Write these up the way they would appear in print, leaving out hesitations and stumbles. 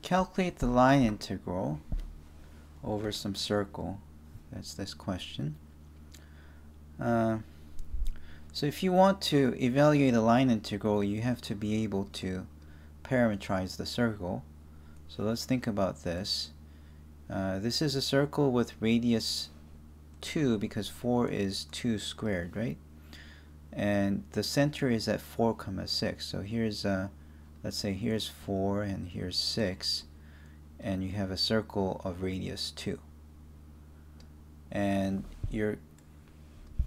calculate the line integral over some circle. That's this question. So if you want to evaluate a line integral, you have to be able to parametrize the circle. So let's think about this. This is a circle with radius 2 because 4 is 2 squared, right? And the center is at 4, 6. So here's let's say here's 4 and here's 6, and you have a circle of radius 2. And you're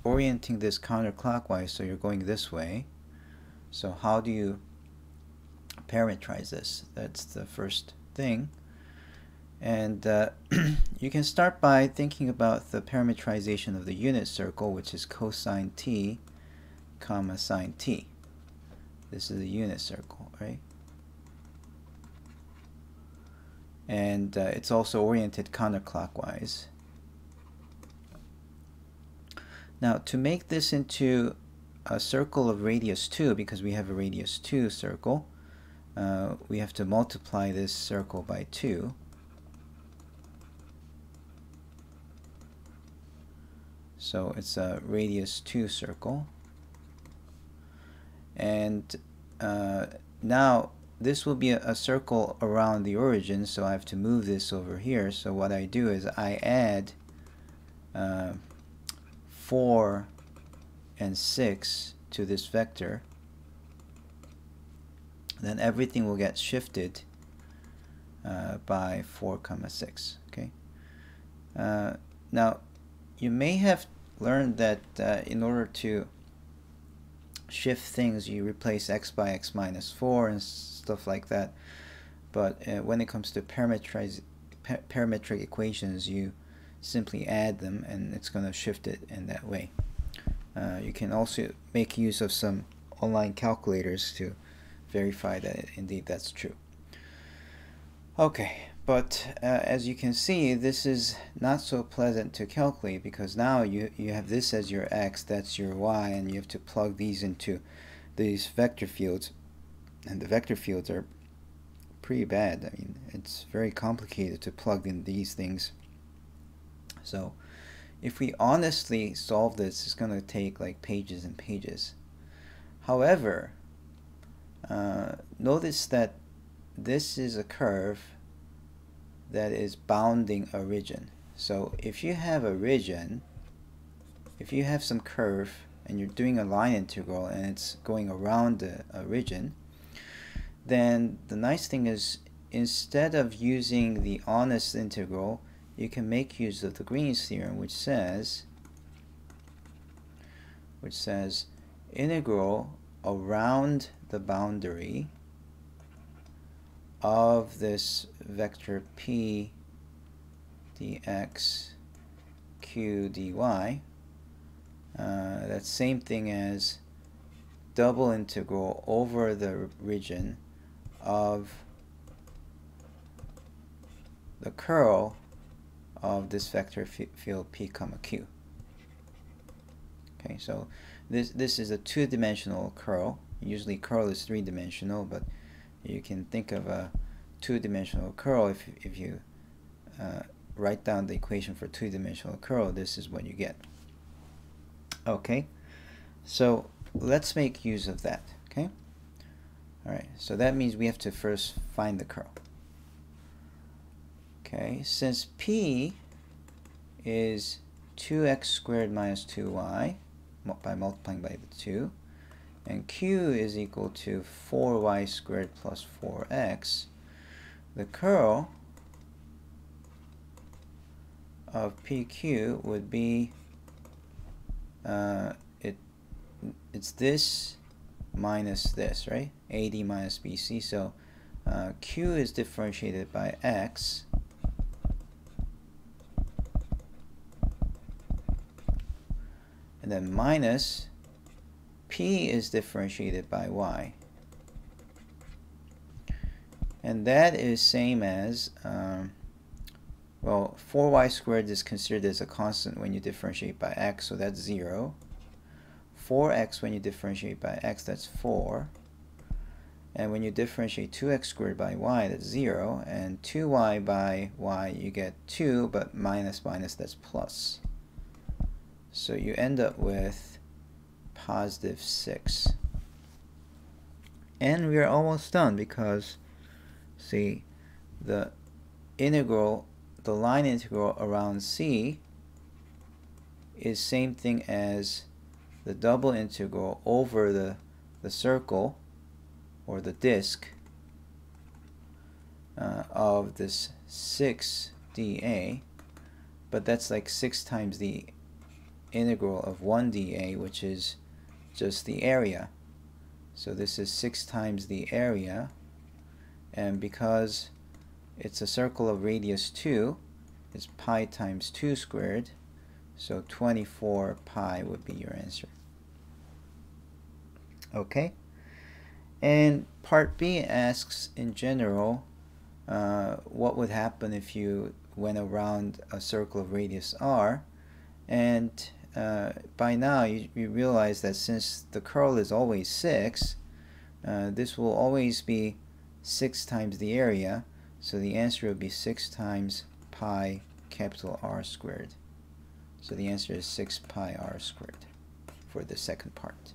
orienting this counterclockwise, so you're going this way. So how do you parametrize this? That's the first thing. And you can start by thinking about the parametrization of the unit circle, which is cosine t comma sine t. This is a unit circle, right? And it's also oriented counterclockwise. Now, to make this into a circle of radius 2, because we have a radius 2 circle, we have to multiply this circle by 2. So it's a radius 2 circle. And now this will be a circle around the origin, so I have to move this over here. So what I do is I add 4 and 6 to this vector. Then everything will get shifted by 4, 6. Okay. Now you may have learned that in order to shift things, you replace x by x minus 4 and stuff like that. But when it comes to parametric equations, you simply add them and it's going to shift it in that way. You can also make use of some online calculators to verify that indeed that's true. Okay, but as you can see, this is not so pleasant to calculate, because now you have this as your x, that's your y, and you have to plug these into these vector fields, and the vector fields are pretty bad. I mean, it's very complicated to plug in these things. So if we honestly solve this, it's going to take like pages and pages. However, notice that this is a curve that is bounding a region. So if you have a region, if you have some curve and you're doing a line integral and it's going around a region, then the nice thing is, instead of using the honest integral, you can make use of the Greens Theorem, which says integral around the boundary of this vector p dx q dy. That's same thing as double integral over the region of the curl of this vector field p comma q. Okay, so this is a two-dimensional curl. Usually curl is three-dimensional, but you can think of a two-dimensional curl. If you write down the equation for two-dimensional curl, this is what you get. Okay, so let's make use of that. Okay, all right, so that means we have to first find the curl. Okay, since p is 2x squared minus 2y by multiplying by the 2, and q is equal to 4y squared plus 4x, the curl of PQ would be it's this minus this, right? AD minus BC. So Q is differentiated by x, and then minus P is differentiated by y. And that is same as, well, 4y squared is considered as a constant when you differentiate by x, so that's 0. 4x when you differentiate by x, that's 4. And when you differentiate 2x squared by y, that's 0, and 2y by y, you get 2, but minus minus, that's plus. So you end up with positive 6. And we are almost done because, see, the integral, the line integral around C is same thing as the double integral over the circle or the disk of this 6 dA, but that's like 6 times the integral of 1 dA, which is just the area. So this is 6 times the area, and because it's a circle of radius 2, it's pi times 2 squared, so 24 pi would be your answer. Okay? And part B asks, in general, what would happen if you went around a circle of radius r, and by now you realize that since the curl is always 6, this will always be 6 times the area, so the answer would be 6 times pi capital R squared. So the answer is 6 pi r squared for the second part.